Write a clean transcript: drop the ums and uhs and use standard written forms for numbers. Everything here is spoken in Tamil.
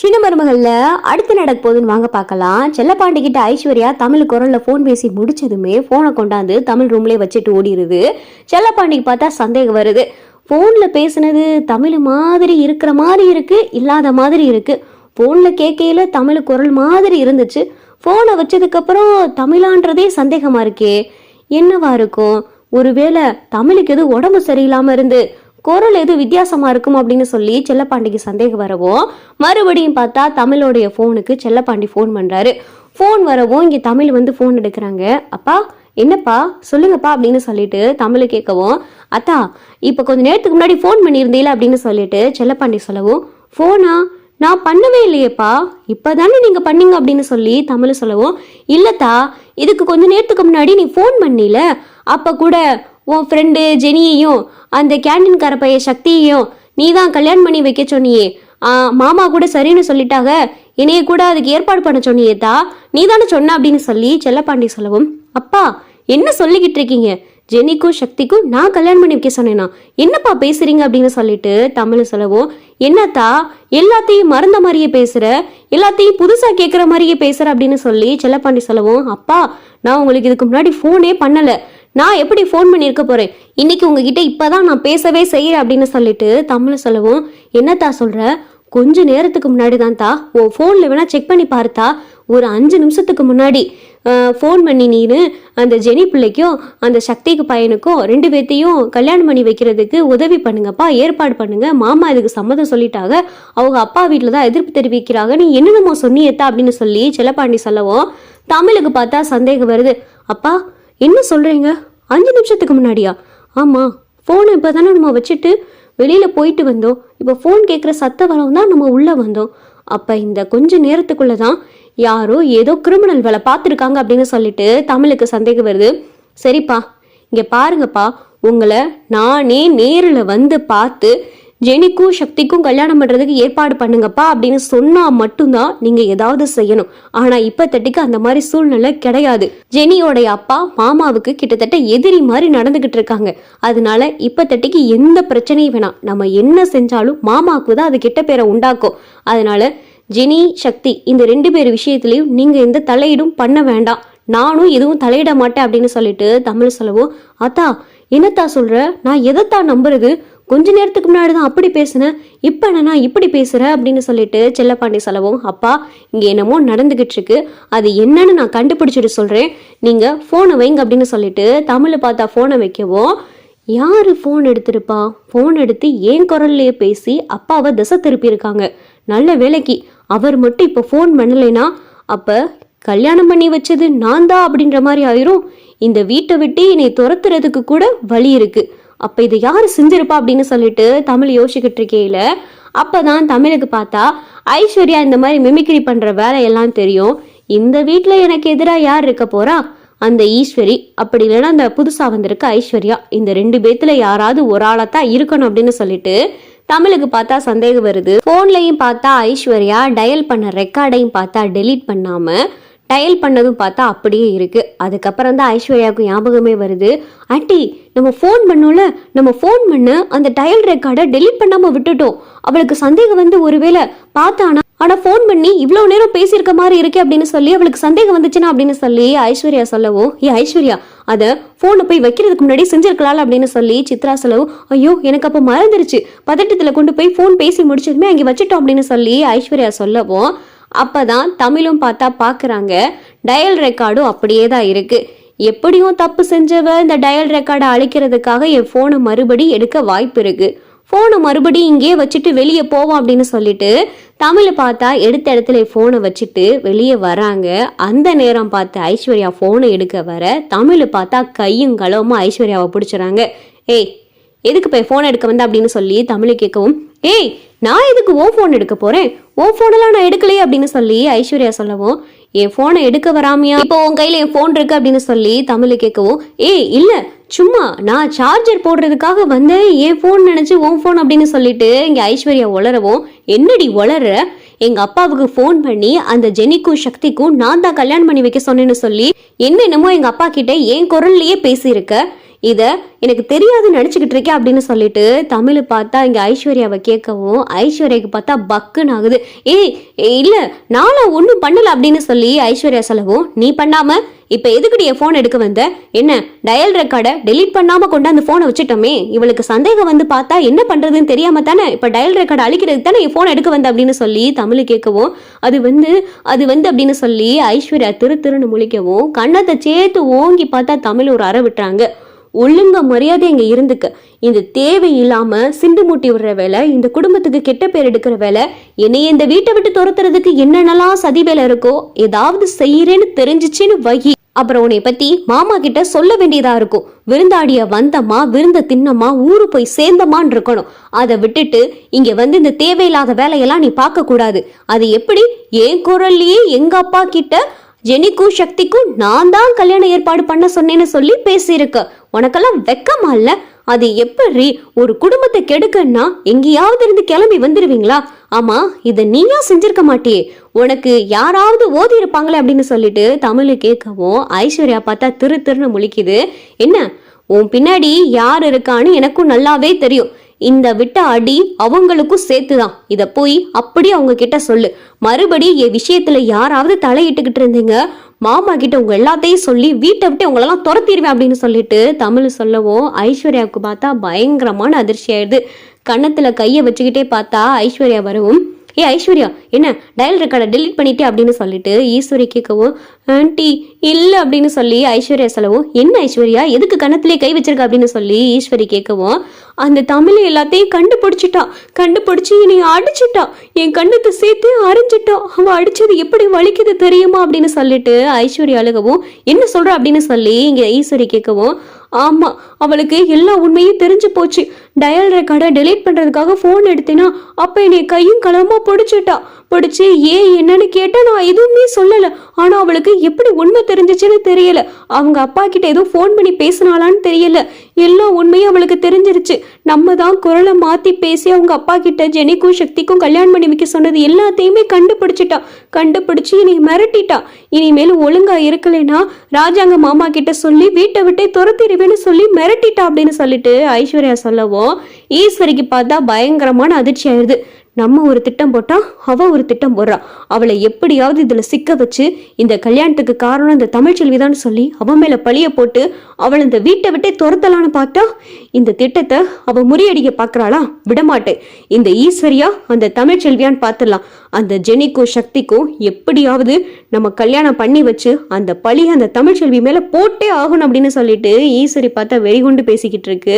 சின்ன மருமகள்ல அடுத்து நடக்க போகுதுன்னு வாங்க பார்க்கலாம். செல்லப்பாண்டி கிட்ட ஐஸ்வர்யா தமிழ் குரல்ல போன் பேசி முடிச்சதுமே போனை கொண்டாந்து தமிழ் ரூம்லயே வச்சுட்டு ஓடிடுது. செல்லப்பாண்டிக்கு பார்த்தா சந்தேகம் வருது. போன்ல பேசுனது தமிழ் மாதிரி இருக்கிற மாதிரி இருக்கு, இல்லாத மாதிரி இருக்கு. போன்ல கேட்கையில தமிழ் குரல் மாதிரி இருந்துச்சு. போனை வச்சதுக்கு அப்புறம் தமிழான்றதே சந்தேகமா இருக்கே. என்னவா இருக்கும்? ஒருவேளை தமிழுக்கு எது உடம்பு சரியில்லாம இருந்து குரல் எது வித்தியாசமா இருக்கும் அப்படின்னு சொல்லி செல்லப்பாண்டிக்கு சந்தேகம் வரவும், மறுபடியும் பார்த்தா தமிழோடைய போனுக்கு செல்லப்பாண்டி போன் பண்றாரு. போன் வரவும் இங்க தமிழ் வந்து போன் எடுக்கிறாங்க. அப்பா என்னப்பா சொல்லுங்கப்பா அப்படின்னு சொல்லிட்டு தமிழ் கேட்கவும், அத்தா இப்ப கொஞ்ச நேரத்துக்கு முன்னாடி போன் பண்ணியிருந்தீல அப்படின்னு சொல்லிட்டு செல்லப்பாண்டி சொல்லவும், போனா நான் பண்ணவே இல்லையேப்பா, இப்பதானே நீங்க பண்ணீங்க அப்படின்னு சொல்லி தமிழ் சொல்லவும், இல்லத்தா இதுக்கு கொஞ்ச நேரத்துக்கு முன்னாடி நீ போன் பண்ணில, அப்ப கூட உன் ஃப்ரெண்டு ஜெனியையும் அந்த கேண்டீன்கார பைய சக்தியையும் நீ தான் கல்யாணம் பண்ணி வைக்க சொன்னியே, மாமா கூட சரின்னு சொல்லிட்டாங்க, என்னைய கூட அதுக்கு ஏற்பாடு பண்ண சொன்னியேதா, நீ தானே சொன்ன அப்படின்னு சொல்லி செல்லப்பாண்டி சொல்லவும், அப்பா என்ன சொல்லிக்கிட்டு இருக்கீங்க, ஜெனிக்கும் சக்திக்கும் நான் கல்யாணம் பண்ணி வைக்க சொன்னேனா, என்னப்பா பேசுறீங்க அப்படின்னு சொல்லிட்டு தமிழ் சொல்லவும், என்னத்தா எல்லாத்தையும் மறந்த மாதிரியே பேசுற, எல்லாத்தையும் புதுசா கேட்குற மாதிரியே பேசுற அப்படின்னு சொல்லி செல்லப்பாண்டி சொல்லவும், அப்பா நான் உங்களுக்கு இதுக்கு முன்னாடி போனே பண்ணல, நான் எப்படி ஃபோன் பண்ணியிருக்க போறேன், இன்னைக்கு உங்ககிட்ட இப்பதான் நான் பேசவே செய்யறேன் அப்படின்னு சொல்லிட்டு தமிழ் சொல்லவும், என்னத்தா சொல்ற, கொஞ்ச நேரத்துக்கு முன்னாடி தான் தா உன் ஃபோன்ல வேணா செக் பண்ணி பார்த்தா, ஒரு 5 நிமிஷத்துக்கு முன்னாடி ஃபோன் பண்ணி நீனு அந்த ஜெனி பிள்ளைக்கும் அந்த சக்திக்கு பையனுக்கும் 2 பேர்த்தையும் கல்யாணம் பண்ணி வைக்கிறதுக்கு உதவி பண்ணுங்கப்பா, ஏற்பாடு பண்ணுங்க, மாமா இதுக்கு சம்மதம் சொல்லிட்டாங்க, அவங்க அப்பா வீட்டில் தான் எதிர்ப்பு தெரிவிக்கிறாங்க, நீ என்னென்னமோ சொன்னியத்தா அப்படின்னு சொல்லி செல்லப்பாண்டி சொல்லவும், தமிழுக்கு பார்த்தா சந்தேகம் வருது. அப்பா என்ன சொல்றீங்க, 5 நிமிஷத்துக்கு முன்னாடியா? ஆமா, ஃபோனை இப்போ தானே நம்ம வச்சுட்டு வெளியில போயிட்டு வந்தோம், இப்போ ஃபோன் கேட்குற சத்த வரவும் தான் நம்ம உள்ள வந்தோம், அப்ப இந்த கொஞ்ச நேரத்துக்குள்ளதான் யாரோ ஏதோ கிரிமினல் வேலை பார்த்துருக்காங்க அப்படின்னு சொல்லிட்டு தமிழுக்கு சந்தேகம் வருது. சரிப்பா இங்க பாருங்கப்பா, உங்களை நானே நேரில் வந்து பார்த்து ஜெனிக்கும் சக்திக்கும் கல்யாணம் பண்றதுக்கு ஏற்பாடு பண்ணுங்கப்பா அப்படின்னு சொன்னா மட்டும்தான் நீங்க ஏதாவது செய்யணும். ஆனா இப்பத்தட்டிக்கு அந்த மாதிரி சூழ்நிலை கிடையாது. ஜெனியோடைய அப்பா மாமாவுக்கு கிட்டத்தட்ட எதிரி மாதிரி நடந்துகிட்டு இருக்காங்க. அதனால இப்பத்தட்டிக்கு எந்த பிரச்சனையும் வேணாம், நம்ம என்ன செஞ்சாலும் மாமாவுக்கு தான் அது கெட்ட பேரை உண்டாக்கும். அதனால ஜெனி சக்தி இந்த 2 பேர் விஷயத்திலையும் நீங்க எந்த தலையீடும் பண்ண வேண்டாம், நானும் எதுவும் தலையிட மாட்டேன் அப்படின்னு சொல்லிட்டு தமிழ் சொல்லவும், அத்தா என்னத்தா சொல்ற, நான் எதைத்தான் நம்புறது, கொஞ்ச நேரத்துக்கு முன்னாடி தான் அப்படி பேசுனேன், இப்ப என்னன்னா இப்படி பேசுற அப்படின்னு சொல்லிட்டு செல்லப்பாண்டி சொல்லவும், அப்பா இங்க என்னமோ நடந்துகிட்டு இருக்கு, அது என்னன்னு நான் கண்டுபிடிச்சிட்டு சொல்றேன், நீங்க போனை வைங்க அப்படின்னு சொல்லிட்டு தமிழ் பார்த்தா போனை வைக்கவும், யாரு போன் எடுத்திருப்பா, போன் எடுத்து ஏன் குரல்லையே பேசி அப்பாவை திசை திருப்பி இருக்காங்க, நல்ல வேலைக்கு அவர் மட்டும் இப்ப போன் பண்ணலைனா அப்ப கல்யாணம் பண்ணி வச்சது நான் தான் அப்படின்ற மாதிரி ஆயிரும், இந்த வீட்டை விட்டு என்னை துரத்துறதுக்கு கூட வழி இருக்கு, அப்ப இதை யாரு செஞ்சிருப்பா அப்படின்னு சொல்லிட்டு தமிழ் யோசிக்கிட்டு இருக்கையில அப்பதான் தமிழுக்கு பார்த்தா ஐஸ்வர்யா இந்த மாதிரி மிமிக்ரி பண்ற வேலையெல்லாம் தெரியும். இந்த வீட்டுல எனக்கு எதிராக யார் இருக்க போறா, அந்த ஈஸ்வரி, அப்படி இல்லைன்னா அந்த புதுசா வந்திருக்க ஐஸ்வர்யா, இந்த 2 பேத்துல யாராவது ஒரு ஆளத்தான் இருக்கணும் அப்படின்னு சொல்லிட்டு தமிழுக்கு பார்த்தா சந்தேகம் வருது. போன்லயும் பார்த்தா ஐஸ்வர்யா டயல் பண்ண ரெக்கார்டையும் பார்த்தா டெலீட் பண்ணாம டயல் பண்ணதும் பார்த்தா அப்படியே இருக்கு. அதுக்கப்புறம் தான் ஐஸ்வர்யாவுக்கு ஞாபகமே வருது, ஆண்டி நம்ம ஃபோன் பண்ணோம்ல, நம்ம ஃபோன் பண்ண அந்த டயல் ரெக்கார்டை டெலீட் பண்ணாம விட்டுட்டோம், அவளுக்கு சந்தேகம் வந்து ஒருவேளை பார்த்தானா, ஆனா ஃபோன் பண்ணி இவ்வளவு நேரம் பேசியிருக்க மாதிரி இருக்கு அப்படின்னு சொல்லி அவளுக்கு சந்தேகம் வந்துச்சுன்னா அப்படின்னு சொல்லி ஐஸ்வர்யா சொல்லவும், ஐஸ்வர்யா அதை போனை போய் வைக்கிறதுக்கு முன்னாடி செஞ்சிருக்கலாம் அப்படின்னு சொல்லி சித்ரா சொல்லவும், ஐயோ எனக்கு அப்ப மறந்துருச்சு, பதட்டத்துல கொண்டு போய் போன் பேசி முடிச்சதுமே அங்கே வச்சுட்டோம் அப்படின்னு சொல்லி ஐஸ்வர்யா சொல்லவும், அப்பதான் தமிழும் பார்த்தா பாக்குறாங்க டயல் ரெக்கார்டும் அப்படியே தான் இருக்கு. எப்படியும் தப்பு செஞ்சவ இந்த டயல் ரெக்கார்டை அழிக்கிறதுக்காக என் போனை மறுபடி எடுக்க வாய்ப்பு இருக்கு, போனை மறுபடி இங்கே வச்சுட்டு வெளியே போவோம் அப்படின்னு சொல்லிட்டு தமிழ் பார்த்தா எடுத்த இடத்துல போனை வச்சுட்டு வெளியே வராங்க. அந்த நேரம் பார்த்து ஐஸ்வர்யா போனை எடுக்க வர தமிழ் பார்த்தா கையும் களவுமா ஐஸ்வர்யாவை பிடிச்சிடறாங்க. ஏய் எதுக்கு போய் போன் எடுக்க வந்த அப்படின்னு சொல்லி தமிழ் கேட்கவும், ஏய் நான் எதுக்கு ஓ போன் எடுக்க போறேன், ஓ போனெல்லாம் நான் எடுக்கலையே அப்படின்னு சொல்லி ஐஸ்வர்யா சொல்லவும், என் போனை எடுக்க வராமையா, இப்போ உன் கையில என் போன் இருக்கு அப்படின்னு சொல்லி தமிழ் கேட்கவும், ஏய் இல்ல சும்மா நான் சார்ஜர் போடுறதுக்காக வந்தேன், என் போன் நினைச்சு ஓன் போன் அப்படின்னு சொல்லிட்டு இங்க ஐஸ்வர்யா உளரவும், என்னடி உளற, எங்க அப்பாவுக்கு போன் பண்ணி அந்த ஜெனிக்கும் சக்திக்கும் நான் தான் கல்யாணம் பண்ணி வைக்க சொன்னேன்னு சொல்லி என்னென்னமோ எங்க அப்பா கிட்ட என் குரல்லையே பேசியிருக்க, இத எனக்கு தெரியாதுன்னு நினைச்சுக்கிட்டு இருக்கேன் அப்படின்னு சொல்லிட்டு தமிழ் பார்த்தா இங்க ஐஸ்வர்யாவை கேட்கவும் ஐஸ்வர்யாவுக்கு பார்த்தா பக்குன்னு ஆகுது. ஏய் இல்ல நானும் ஒன்றும் பண்ணல அப்படின்னு சொல்லி ஐஸ்வர்யா சொல்லவும், நீ பண்ணாம இப்ப எதுக்குடி என் போன் எடுக்க வந்த? என்ன டயல் ரெக்கார்டை டெலீட் பண்ணாம கொண்டு அந்த போனை வச்சுட்டோமே, இவளுக்கு சந்தேகம் வந்து பார்த்தா என்ன பண்றதுன்னு தெரியாம தானே இப்ப டயல் ரெக்கார்டு அழிக்கிறதுக்கு தானே என் போன் எடுக்க வந்த அப்படின்னு சொல்லி தமிழ் கேட்கவும், அது வந்து அப்படின்னு சொல்லி ஐஸ்வர்யா திருன்னு முழிக்கவும் கண்ணத்தை சேர்த்து ஓங்கி பார்த்தா தமிழ் ஒரு அறை விட்டுறாங்க. ஒழுங்க மரியாதை இங்க இருந்துக்க. இந்த தேவையில்லாம சிண்டு மூட்டி விடுற வேலை, இந்த குடும்பத்துக்கு கெட்ட பேர் எடுக்கிற வேலை, என்னைய இந்த வீட்டை விட்டு துரத்துறதுக்கு என்னென்னலாம் சதி வேலை இருக்கோ ஏதாவது செய்யறேன்னு தெரிஞ்சிச்சுன்னு வகி. அப்புறம் உன்னை பத்தி மாமா கிட்ட சொல்ல வேண்டியதா இருக்கும். விருந்தாடிய வந்தமா விருந்த தின்னமா ஊரு போய் சேர்ந்தமான்னு இருக்கணும். அதை விட்டுட்டு இங்க வந்து இந்த தேவையில்லாத வேலையெல்லாம் நீ பார்க்க கூடாது. அது எப்படி என் குரல்லையே எங்க அப்பா கிட்ட ஜெனிக்கும் சக்திக்கும் நான் தான் கல்யாண ஏற்பாடு பண்ண சொன்னேன்னு சொல்லி பேசியிருக்க. உனக்கெல்லாம் வெக்கமா இல்ல? அது எப்படி ஒரு குடும்பத்தை கெடுக்கன்னா எங்கேயாவது இருந்து கிளம்பி வந்துருவீங்களா? ஆமா இதை நீயா செஞ்சிருக்க மாட்டியே, உனக்கு யாராவது ஓதி இருப்பாங்களே அப்படின்னு சொல்லிட்டு தமிழ் கேட்கவும் ஐஸ்வர்யா பார்த்தா திருன்னு முழிக்குது. என்ன உன் பின்னாடி யார் இருக்கான்னு எனக்கும் நல்லாவே தெரியும். இந்த விட்ட அடி அவங்களுக்கும் சேர்த்துதான். இத போய் அப்படி அவங்க கிட்ட சொல்லு. மறுபடி என் விஷயத்துல யாராவது தலையிட்டுக்கிட்டு இருந்தீங்க மாமா கிட்ட உங்க எல்லாத்தையும் சொல்லி வீட்டை விட்டு உங்களெல்லாம் துரத்திடுவேன் அப்படின்னு சொல்லிட்டு தமிழ் சொல்லவும் ஐஸ்வர்யாவுக்கு பார்த்தா பயங்கரமான அதிர்ச்சி ஆயிடுது. கன்னத்துல கையை வச்சுக்கிட்டே பார்த்தா ஐஸ்வர்யா வரவும், ஏ ஐஸ்வர்யா என்ன டயல் ரெக்கார்டை டெலீட் பண்ணிட்டே அப்படின்னு சொல்லிட்டு ஈஸ்வரி கேட்கவும், ஆன்ட்டி இல்லை அப்படின்னு சொல்லி ஐஸ்வர்யா சொல்லவும், என்ன ஐஸ்வர்யா எதுக்கு கன்னத்திலே கை வச்சிருக்க அப்படின்னு சொல்லி ஈஸ்வரி கேட்கவும், அந்த தமிழ் எல்லாத்தையும் கண்டுபிடிச்சு என்னை அடிச்சுட்டான், என் கண்ணத்தை சேர்த்து அரைஞ்சிட்டான், அவ அடிச்சது எப்படி வலிக்குது தெரியுமா அப்படின்னு சொல்லிட்டு ஐஸ்வர்யா அழுகவும், என்ன சொல்ற அப்படின்னு சொல்லி இங்க ஈஸ்வரி கேட்கவும், ஆமா அவளுக்கு எல்லா உண்மையும் தெரிஞ்சு போச்சு. டயல் ரெக்கார்டை டெலீட் பண்றதுக்காக போன் எடுத்தேனா அப்ப என்னை கையும் களமா பிடிச்சு ஏன் என்னன்னு கேட்டா நான் எதுவுமே சொல்லல. ஆனா அவளுக்கு எப்படி உண்மை தெரிஞ்சிச்சுன்னு தெரியல. அவங்க அப்பா கிட்ட ஏதோ போன் பண்ணி பேசினாலான்னு தெரியல. எல்லா உண்மையும் அவளுக்கு தெரிஞ்சிருச்சு. நம்ம தான் குரலை மாத்தி பேசி அவங்க அப்பா கிட்ட ஜெனிக்கும் சக்திக்கும் கல்யாணம் பண்ணி வைக்க சொன்னது எல்லாத்தையுமே கண்டுபிடிச்சு என்னை மிரட்டிட்டா. இனிமேல் ஒழுங்கா இருக்கலைன்னா ராஜாங்க மாமா கிட்ட சொல்லி வீட்டை விட்டே துரத்திடுவேன்னு சொல்லி மிரட்டிட்டா அப்படின்னு சொல்லிட்டு ஐஸ்வர்யா சொல்லவும் ஈஸ்வரிக்கு பார்த்தா பயங்கரமான அதிர்ச்சி ஆயிடுது. நம்ம ஒரு திட்டம் போட்டா அவ ஒரு திட்டம் போடுறா. அவளை எப்படியாவது இதுல சிக்க வச்சு இந்த கல்யாணத்துக்கு காரணம் இந்த தமிழ்ச்செல்விதான் சொல்லி அவன் மேல பழிய போட்டு அவளை இந்த வீட்டை விட்டே துரத்தலான்னு பார்த்தா இந்த திட்டத்தை அவ முறியடிக்க பாக்குறாளா? விடமாட்டேன். இந்த ஈஸ்வரியா அந்த தமிழ்ச்செல்வியான்னு பார்த்துடலாம். அந்த ஜெனிக்கும் சக்திக்கும் எப்படியாவது நம்ம கல்யாணம் பண்ணி வச்சு அந்த பழி அந்த தமிழ்ச்செல்வி மேல போட்டே ஆகணும் அப்படின்னு சொல்லிட்டு ஈஸ்வரி பார்த்தா வெறிகுண்டு பேசிக்கிட்டு இருக்கு.